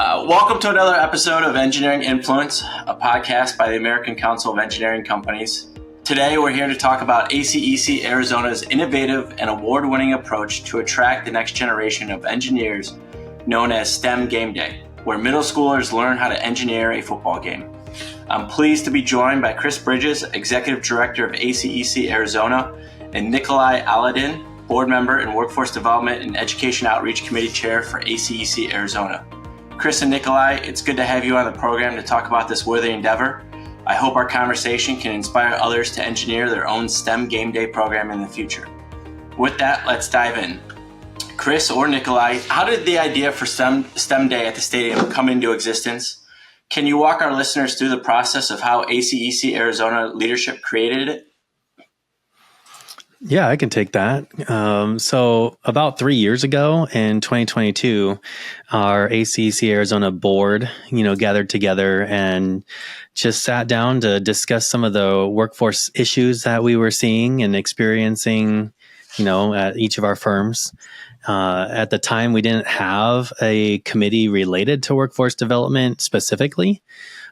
Welcome to another episode of Engineering Influence, a podcast by the American Council of Engineering Companies. Today, we're here to talk about ACEC Arizona's innovative and award-winning approach to attract the next generation of engineers known as STEM Game Day, where middle schoolers learn how to engineer a football game. I'm pleased to be joined by Chris Bridges, Executive Director of ACEC Arizona, and Nicolai Oliden, Board Member and Workforce Development and Education Outreach Committee Chair for ACEC Arizona. Chris and Nicolai, it's good to have you on the program to talk about this worthy endeavor. I hope our conversation can inspire others to engineer their own STEM Game Day program in the future. With that, let's dive in. Chris or Nicolai, how did the idea for STEM Day at the stadium come into existence? Can you walk our listeners through the process of how ACEC Arizona leadership created it? Yeah, I can take that. So about 3 years ago in 2022, our ACEC Arizona board, gathered together and just sat down to discuss some of the workforce issues that we were seeing and experiencing, at each of our firms. At the time, we didn't have a committee related to workforce development specifically,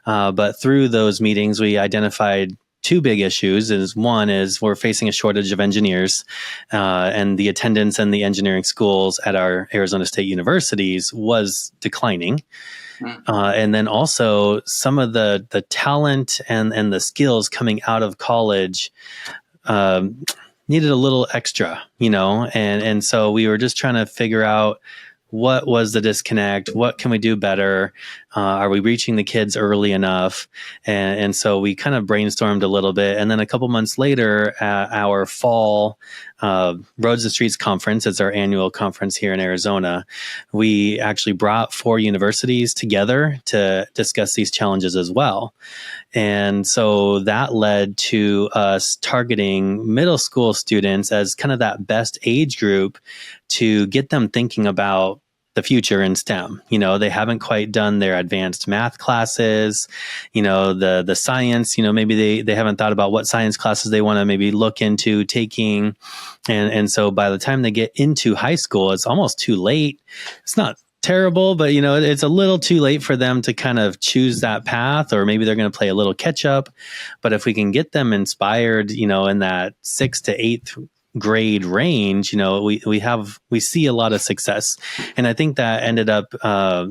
but through those meetings, we identified two big issues. One is we're facing a shortage of engineers, and the attendance in the engineering schools at our Arizona State universities was declining. And then also some of the talent and the skills coming out of college needed a little extra, and so we were just trying to figure out what was the disconnect? What can we do better? Are we reaching the kids early enough? And so we kind of brainstormed a little bit. And then a couple months later, at our fall Roads and Streets Conference, it's our annual conference here in Arizona, we actually brought 4 universities together to discuss these challenges as well. And so that led to us targeting middle school students as kind of that best age group to get them thinking about the future in STEM. They haven't quite done their advanced math classes, the science, maybe they haven't thought about what science classes they want to maybe look into taking. And so by the time they get into high school, it's almost too late. It's not terrible, but it's a little too late for them to kind of choose that path, or maybe they're going to play a little catch up. But if we can get them inspired, in that 6th to 8th grade range, we see a lot of success. And I think that ended up, through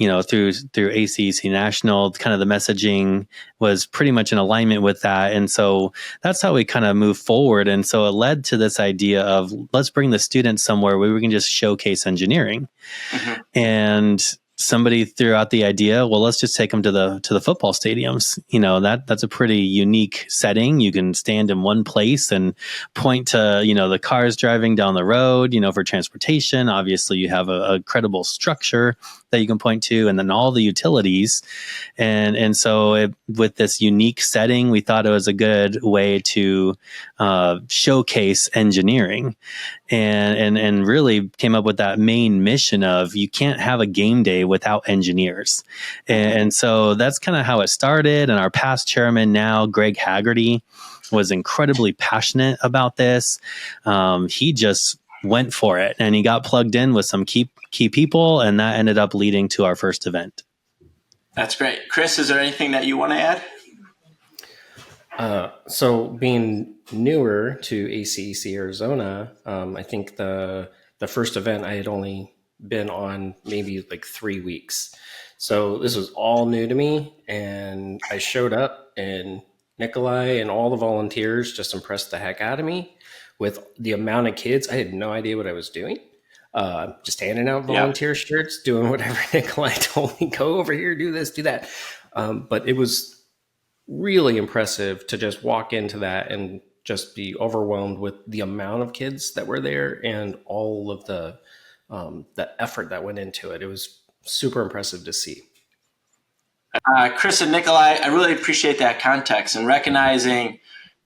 ACEC National, kind of the messaging was pretty much in alignment with that. And so that's how we kind of move forward. And so it led to this idea of let's bring the students somewhere where we can just showcase engineering. Mm-hmm. And somebody threw out the idea, well, let's just take them to the football stadiums. That's a pretty unique setting. You can stand in one place and point to, the cars driving down the road, for transportation. Obviously, you have a credible structure that you can point to, and then all the utilities. And so with this unique setting, we thought it was a good way to showcase engineering and really came up with that main mission of you can't have a game day without engineers. And so that's kind of how it started. And our past chairman now, Greg Haggerty, was incredibly passionate about this. He just went for it, and he got plugged in with some key people, and that ended up leading to our first event. That's great. Chris, is there anything that you want to add? So being newer to ACEC Arizona, I think the first event I had only been on maybe like 3 weeks. So this was all new to me, and I showed up, and Nicolai and all the volunteers just impressed the heck out of me with the amount of kids. I had no idea what I was doing. Just handing out volunteer shirts, doing whatever Nicolai told me, go over here, do this, do that. But it was really impressive to just walk into that and just be overwhelmed with the amount of kids that were there and all of the effort that went into it. It was super impressive to see. Chris and Nicolai, I really appreciate that context and recognizing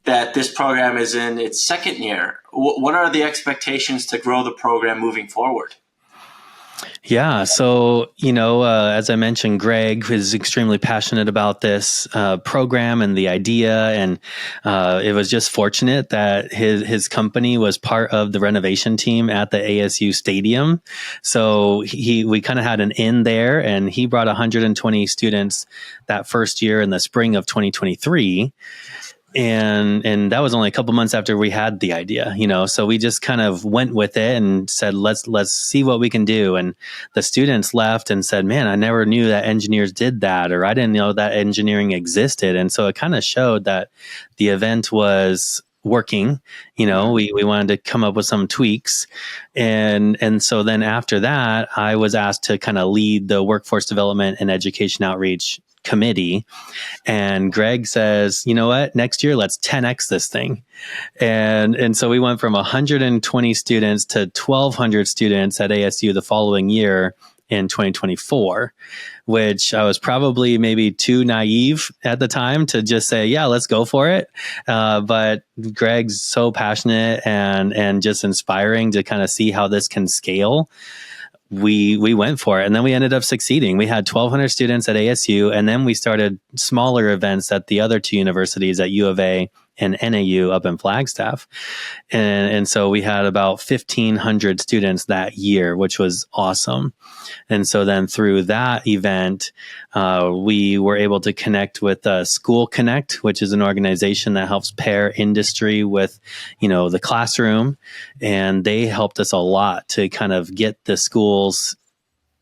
that this program is in its second year. What are the expectations to grow the program moving forward? Yeah. So, as I mentioned, Greg is extremely passionate about this program and the idea. And it was just fortunate that his company was part of the renovation team at the ASU stadium. So we kind of had an in there, and he brought 120 students that first year in the spring of 2023. And that was only a couple months after we had the idea, so we just kind of went with it and said, let's see what we can do. And the students left and said, man, I never knew that engineers did that, or I didn't know that engineering existed. And so it kind of showed that the event was working. We wanted to come up with some tweaks. And so then after that, I was asked to kind of lead the workforce development and education outreach committee. And Greg says, you know what, next year, let's 10X this thing. And so we went from 120 students to 1,200 students at ASU the following year in 2024, which I was probably maybe too naive at the time to just say, yeah, let's go for it. But Greg's so passionate and just inspiring to kind of see how this can scale. We went for it, and then we ended up succeeding. We had 1,200 students at ASU, and then we started smaller events at the other two universities, at U of A and NAU up in Flagstaff. And so we had about 1,500 students that year, which was awesome. And so then through that event, we were able to connect with School Connect, which is an organization that helps pair industry with, the classroom. And they helped us a lot to kind of get the schools,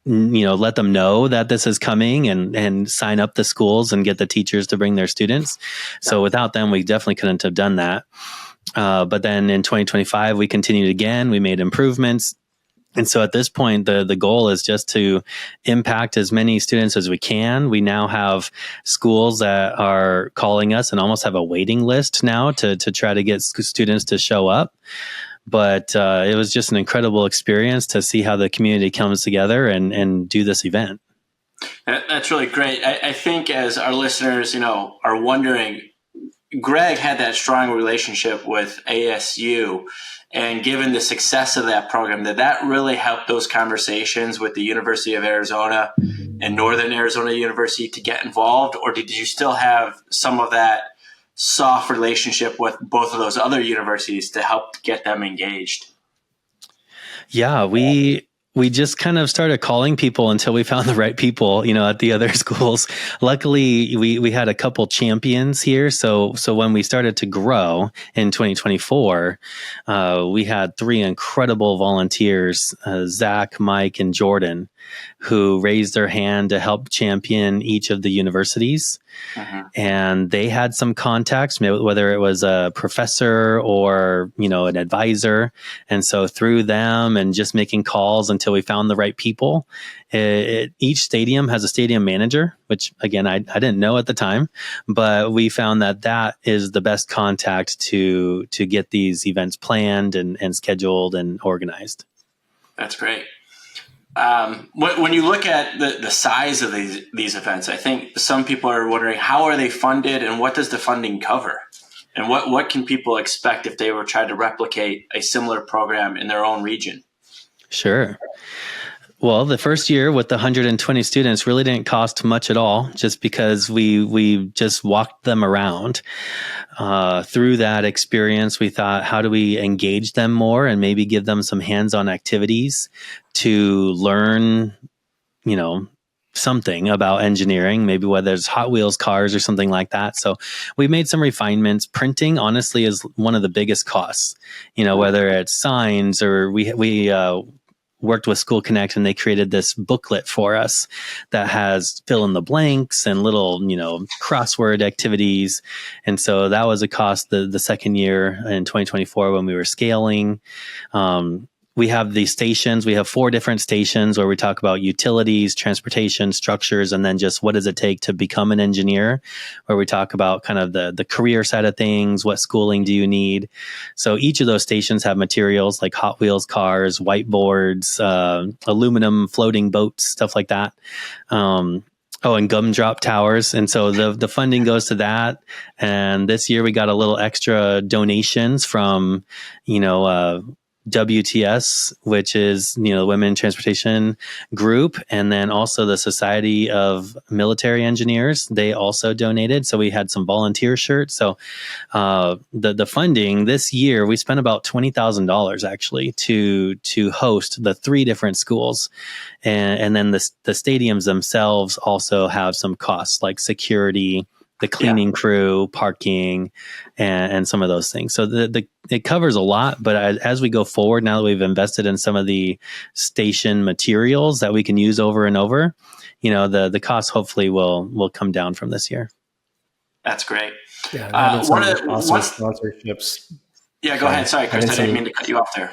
let them know that this is coming and sign up the schools and get the teachers to bring their students. So without them, we definitely couldn't have done that. But then in 2025, we continued again. We made improvements. And so at this point, the goal is just to impact as many students as we can. We now have schools that are calling us and almost have a waiting list now to try to get students to show up. But it was just an incredible experience to see how the community comes together and do this event. That's really great. I think as our listeners, are wondering, Greg had that strong relationship with ASU, and given the success of that program, did that really help those conversations with the University of Arizona and Northern Arizona University to get involved, or did you still have some of that soft relationship with both of those other universities to help get them engaged? Yeah, we just kind of started calling people until we found the right people, at the other schools. Luckily, we had a couple champions here. So when we started to grow in 2024, we had 3 incredible volunteers, Zach, Mike, and Jordan, who raised their hand to help champion each of the universities. And they had some contacts, whether it was a professor or, an advisor. And so through them and just making calls until we found the right people, each stadium has a stadium manager, which again, I didn't know at the time, but we found that is the best contact to get these events planned and scheduled and organized. That's great. When you look at the size of these events, I think some people are wondering, how are they funded and what does the funding cover? And what can people expect if they were trying to replicate a similar program in their own region? Sure. Well, the first year with the 120 students really didn't cost much at all, just because we just walked them around. Through that experience, we thought, how do we engage them more and maybe give them some hands-on activities to learn, something about engineering, maybe whether it's Hot Wheels cars or something like that. So we made some refinements. Printing, honestly, is one of the biggest costs, whether it's signs or we worked with School Connect, and they created this booklet for us that has fill in the blanks and little, crossword activities. And so that was a cost the second year in 2024 when we were scaling. We have these stations. We have 4 different stations where we talk about utilities, transportation, structures, and then just what does it take to become an engineer, where we talk about kind of the career side of things. What schooling do you need? So each of those stations have materials like Hot Wheels cars, whiteboards, aluminum floating boats, stuff like that. And gumdrop towers. And so the funding goes to that. And this year we got a little extra donations from, WTS, which is, the Women Transportation Group, and then also the Society of Military Engineers. They also donated. So we had some volunteer shirts. So the funding this year, we spent about $20,000 actually to host the 3 different schools. And then the stadiums themselves also have some costs like security, the cleaning crew, parking, and some of those things. So it covers a lot, but as we go forward, now that we've invested in some of the station materials that we can use over and over, the cost hopefully will come down from this year. That's great. Yeah, awesome sponsorships. Yeah, go ahead. Sorry, Chris, I didn't mean to cut you off there.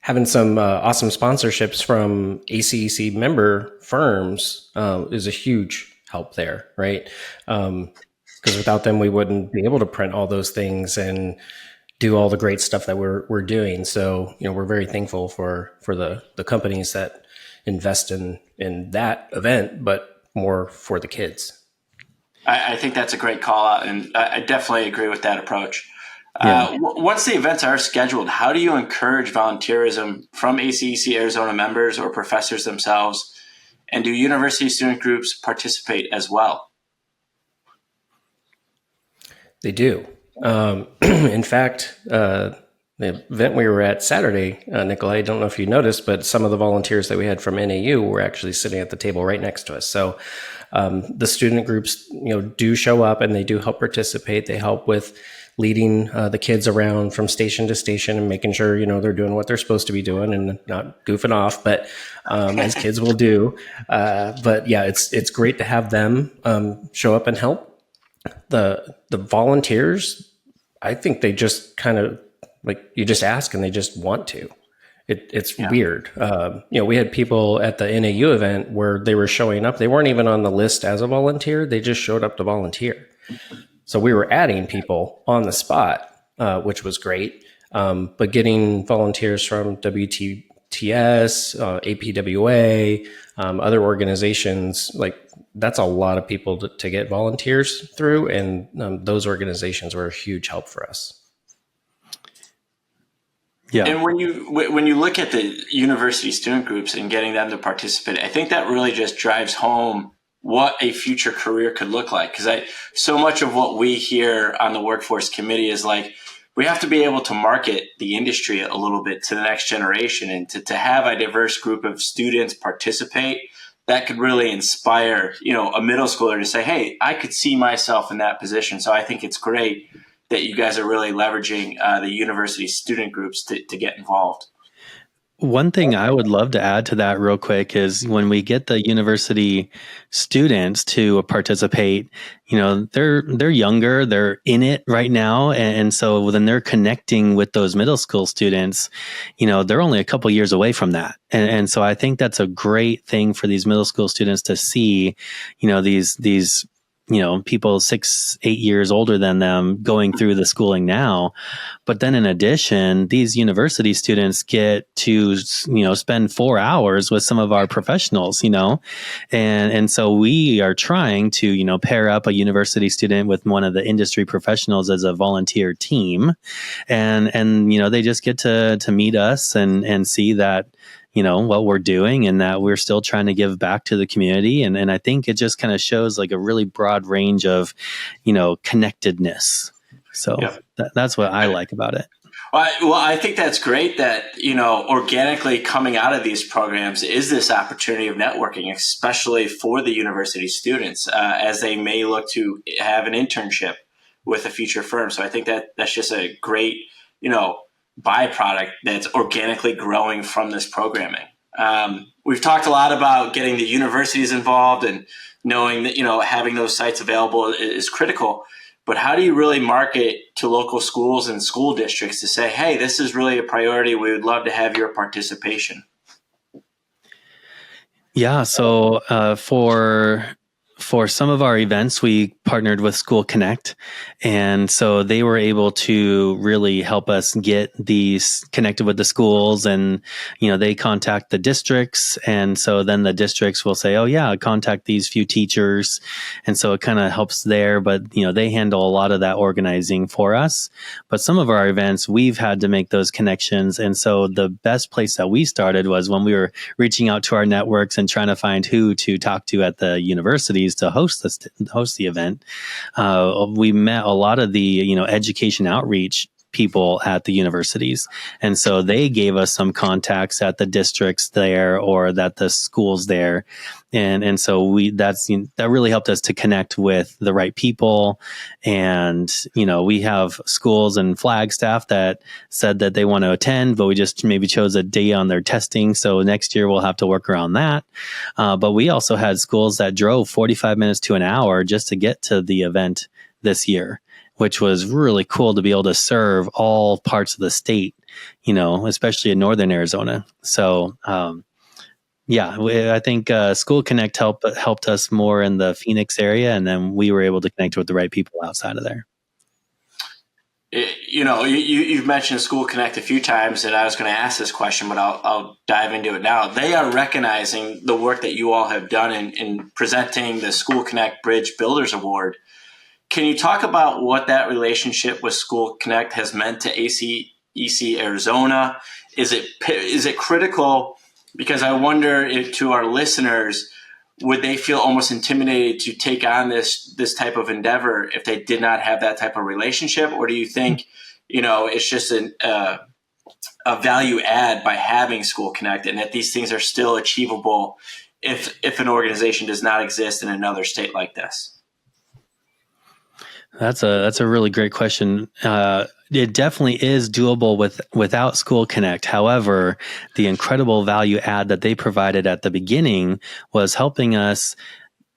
Having some awesome sponsorships from ACEC member firms is a huge help there, right? Because without them, we wouldn't be able to print all those things and do all the great stuff that we're doing. So, we're very thankful for the companies that invest in that event, but more for the kids. I think that's a great call out, and I definitely agree with that approach. Yeah. Once the events are scheduled, how do you encourage volunteerism from ACEC Arizona members or professors themselves? And do university student groups participate as well? They do. In fact, the event we were at Saturday, Nicolai, I don't know if you noticed, but some of the volunteers that we had from NAU were actually sitting at the table right next to us. So the student groups, do show up and they do help participate. They help with leading the kids around from station to station and making sure, they're doing what they're supposed to be doing and not goofing off, but as kids will do. But yeah, it's great to have them show up and help. The volunteers, I think they just kind of you just ask and they just want to. It's weird. We had people at the NAU event where they were showing up. They weren't even on the list as a volunteer. They just showed up to volunteer. So we were adding people on the spot, which was great. But getting volunteers from WTS, APWA, other organizations, that's a lot of people to get volunteers through. And those organizations were a huge help for us. Yeah. And when you look at the university student groups and getting them to participate, I think that really just drives home what a future career could look like. Because so much of what we hear on the workforce committee is we have to be able to market the industry a little bit to the next generation, and to have a diverse group of students participate, that could really inspire, a middle schooler to say, hey, I could see myself in that position. So I think it's great that you guys are really leveraging the university student groups to get involved. One thing I would love to add to that real quick is when we get the university students to participate, they're younger, they're in it right now. And so when they're connecting with those middle school students, they're only a couple years away from that. And so I think that's a great thing for these middle school students to see, these people 6-8 years older than them going through the schooling now. But then in addition, these university students get to, spend 4 hours with some of our professionals, and so we are trying to, pair up a university student with one of the industry professionals as a volunteer team. And they just get to meet us and see that, what we're doing and that we're still trying to give back to the community. And I think it just kind of shows a really broad range of, connectedness. So that's what I like about it. Well, I think that's great that, organically coming out of these programs is this opportunity of networking, especially for the university students, as they may look to have an internship with a future firm. So I think that's just a great, byproduct that's organically growing from this programming. We've talked a lot about getting the universities involved and knowing that, having those sites available is critical. But how do you really market to local schools and school districts to say, hey, this is really a priority. We would love to have your participation. Yeah. So for for some of our events, we partnered with School Connect. And so they were able to really help us get these connected with the schools, and, they contact the districts. And so then the districts will say, oh yeah, contact these few teachers. And so it kind of helps there, but, they handle a lot of that organizing for us. But some of our events, we've had to make those connections. And so the best place that we started was when we were reaching out to our networks and trying to find who to talk to at the universities to host the event. We met a lot of the education outreach people at the universities, and so they gave us some contacts at the districts there or that the schools there, and so that really helped us to connect with the right people. And we have schools and Flagstaff that said that they want to attend, but we just maybe chose a day on their testing, so next year we'll have to work around that. But we also had schools that drove 45 minutes to an hour just to get to the event this year, which was really cool to be able to serve all parts of the state, especially in northern Arizona. So, I think School Connect helped us more in the Phoenix area, and then we were able to connect with the right people outside of there. You've mentioned School Connect a few times, and I was going to ask this question, but I'll dive into it now. They are recognizing the work that you all have done in presenting the School Connect Bridge Builders Award. Can you talk about what that relationship with School Connect has meant to ACEC Arizona? Is it critical? Because I wonder if, to our listeners, would they feel almost intimidated to take on this type of endeavor if they did not have that type of relationship? Or do you think, it's just a value add by having School Connect, and that these things are still achievable if an organization does not exist in another state like this? That's a really great question. It definitely is doable without School Connect. However, the incredible value add that they provided at the beginning was helping us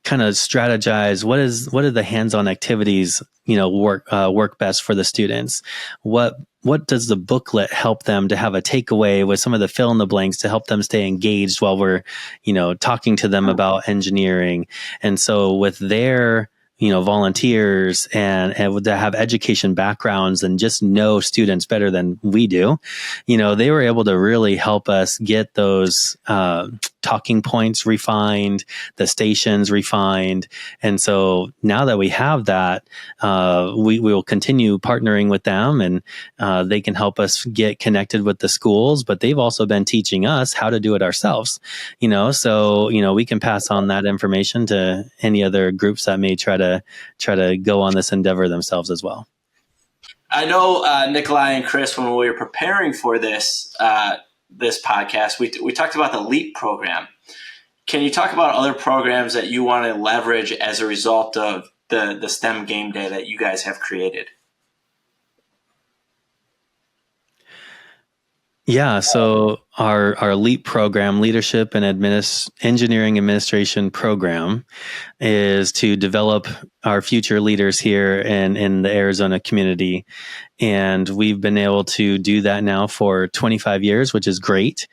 kind of strategize what are the hands-on activities work best for the students. What does the booklet help them to have a takeaway with some of the fill in the blanks to help them stay engaged while we're talking to them about engineering. And so with their volunteers and that have education backgrounds and just know students better than we do, they were able to really help us get those talking points refined, the stations refined. And so now that we have that, we will continue partnering with them, and they can help us get connected with the schools, but they've also been teaching us how to do it ourselves, so we can pass on that information to any other groups that may try to go on this endeavor themselves as well. I know Nicolai and Chris, when we were preparing for this podcast, we talked about the LEAP program. Can you talk about other programs that you want to leverage as a result of the STEM game day that you guys have created? Yeah, so our LEAP program, Leadership and Engineering Administration program, is to develop our future leaders here in the Arizona community. And we've been able to do that now for 25 years, which is great.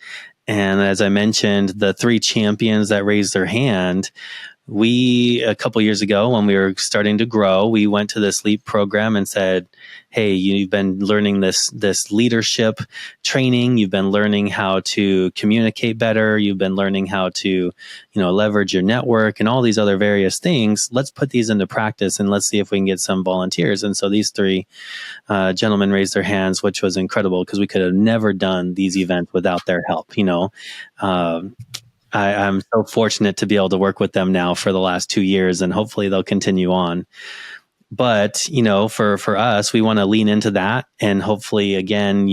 And as I mentioned, the 3 champions that raised their hand, a couple years ago, when we were starting to grow, we went to this LEAP program and said, hey, you've been learning this leadership training. You've been learning how to communicate better. You've been learning how to, leverage your network and all these other various things. Let's put these into practice and let's see if we can get some volunteers. And so these 3 gentlemen raised their hands, which was incredible because we could have never done these events without their help. I'm so fortunate to be able to work with them now for the last 2 years, and hopefully they'll continue on. But, for us, we want to lean into that and hopefully, again,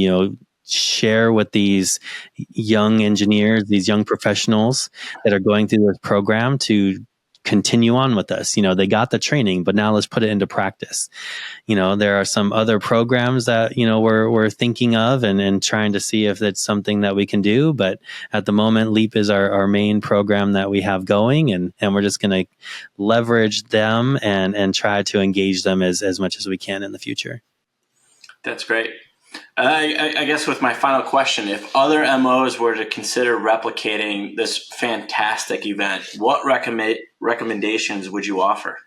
share with these young engineers, these young professionals that are going through this program to continue on with us. They got the training, but now let's put it into practice. There are some other programs that, we're thinking of and trying to see if it's something that we can do. But at the moment, LEAP is our main program that we have going, and we're just going to leverage them and try to engage them as much as we can in the future. That's great. I guess with my final question, if other MOs were to consider replicating this fantastic event, what recommendations would you offer?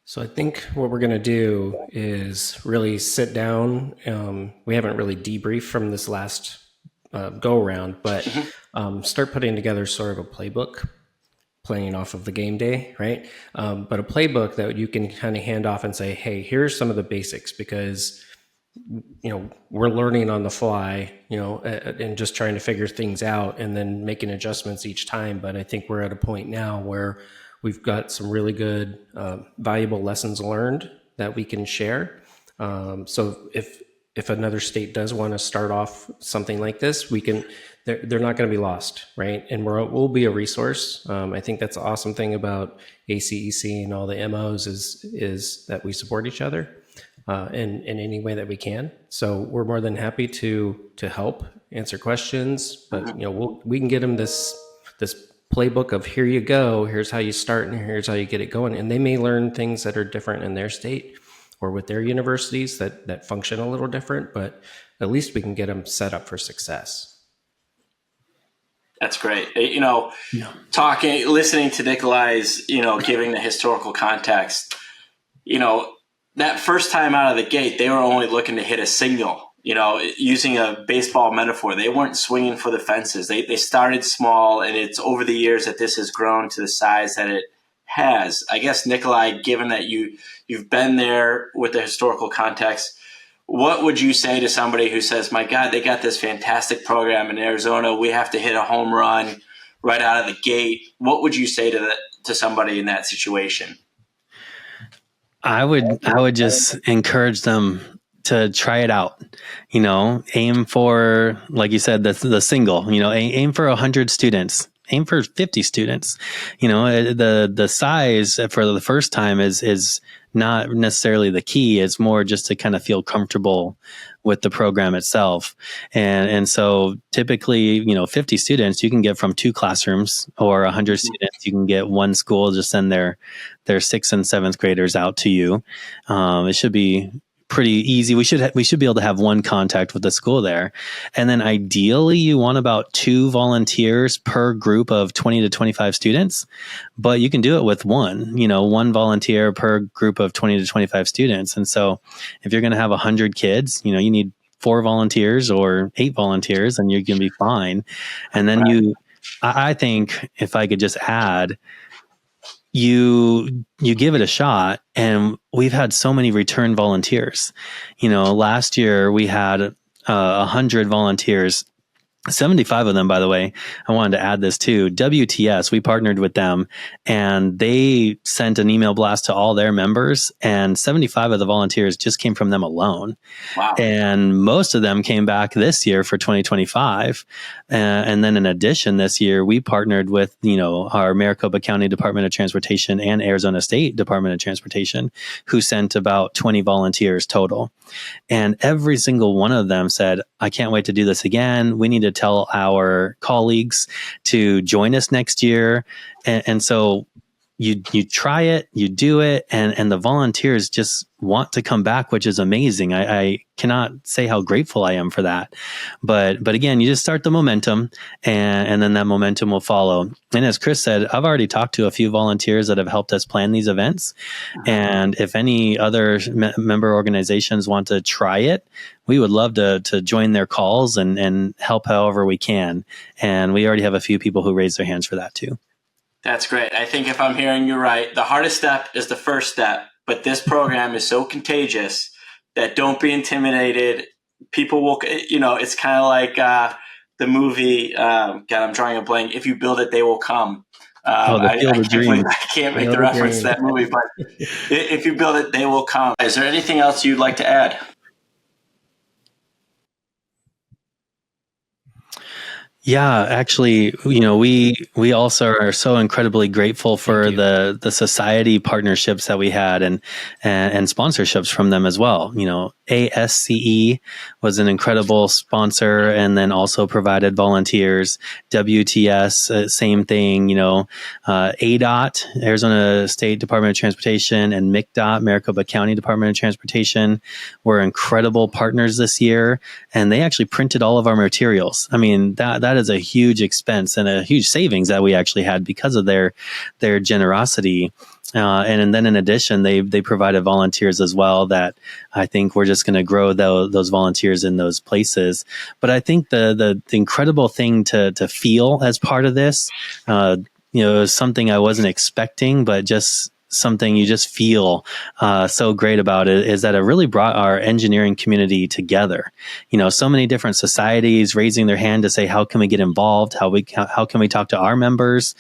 So I think what we're going to do is really sit down. We haven't really debriefed from this last go around, but start putting together sort of a playbook, playing off of the game day, right? But a playbook that you can kind of hand off and say, hey, here's some of the basics, because we're learning on the fly, and just trying to figure things out and then making adjustments each time. But I think we're at a point now where we've got some really good, valuable lessons learned that we can share. So if another state does want to start off something like this, we can. They're not going to be lost, right? And we'll be a resource. I think that's the awesome thing about ACEC and all the MOs is that we support each other in any way that we can. So we're more than happy to help answer questions. But we can get them this playbook of, here you go, here's how you start, and here's how you get it going. And they may learn things that are different in their state or with their universities that function a little different, but at least we can get them set up for success. That's great. Listening to Nicolai's, giving the historical context, that first time out of the gate, they were only looking to hit a single, using a baseball metaphor. They weren't swinging for the fences. They started small, and it's over the years that this has grown to the size that it has. I guess, Nicolai, given that you've been there with the historical context, what would you say to somebody who says, my God, they got this fantastic program in Arizona, we have to hit a home run right out of the gate? What would you say to somebody in that situation? I would just encourage them to try it out. Aim for, like you said, the single. Aim for 100 students. Aim for 50 students. The size for the first time is not necessarily the key. It's more just to kind of feel comfortable with the program itself. And so typically, 50 students you can get from 2 classrooms, or 100 students you can get one school just send their 6th and 7th graders out to you. It should be pretty easy. We should be able to have one contact with the school there. And then ideally you want about 2 volunteers per group of 20 to 25 students, but you can do it with one volunteer per group of 20 to 25 students. And so if you're going to have 100 kids, you need 4 volunteers or 8 volunteers, and you're going to be fine. And then I think, if I could just add, you give it a shot, and we've had so many return volunteers. Last year we had 100 volunteers. 75 of them, by the way, I wanted to add this too. WTS, we partnered with them, and they sent an email blast to all their members, and 75 of the volunteers just came from them alone. Wow. And most of them came back this year for 2025. And then in addition, this year, we partnered with, our Maricopa County Department of Transportation and Arizona State Department of Transportation, who sent about 20 volunteers total. And every single one of them said, I can't wait to do this again. We need to tell our colleagues to join us next year. And so you try it, you do it, and the volunteers just want to come back, which is amazing. I cannot say how grateful I am for that. But again, you just start the momentum, and then that momentum will follow. And as Chris said, I've already talked to a few volunteers that have helped us plan these events. And if any other member organizations want to try it, we would love to join their calls and help however we can. And we already have a few people who raised their hands for that too. That's great. I think if I'm hearing you right, the hardest step is the first step, but this program is so contagious that don't be intimidated. People will, it's kind of like the movie, God, I'm drawing a blank. If you build it, they will come. The Field of Dreams. I can't make the reference to that movie, but if you build it, they will come. Is there anything else you'd like to add? Yeah, actually, we also are so incredibly grateful for the society partnerships that we had and sponsorships from them as well. ASCE was an incredible sponsor, and then also provided volunteers. WTS, same thing. ADOT, Arizona State Department of Transportation, and MCDOT, Maricopa County Department of Transportation, were incredible partners this year, and they actually printed all of our materials. I mean, that is a huge expense and a huge savings that we actually had because of their generosity. And then in addition, they provided volunteers as well that I think we're just going to grow those volunteers in those places. But I think the incredible thing to feel as part of this, is something I wasn't expecting, but just something you just feel so great about it, is that it really brought our engineering community together. So many different societies raising their hand to say, how can we get involved? How can we talk to our members?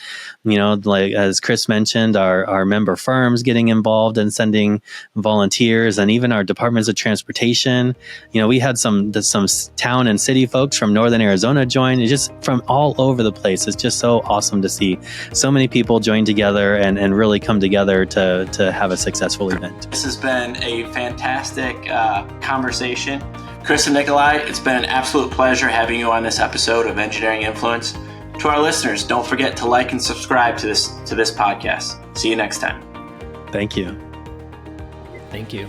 Like as Chris mentioned, our member firms getting involved and sending volunteers, and even our departments of transportation. We had some town and city folks from Northern Arizona join. It's just from all over the place. It's just so awesome to see so many people join together and really come together to have a successful event. This has been a fantastic conversation. Chris and Nicolai, it's been an absolute pleasure having you on this episode of Engineering Influence. To our listeners, don't forget to like and subscribe to this podcast. See you next time. Thank you. Thank you.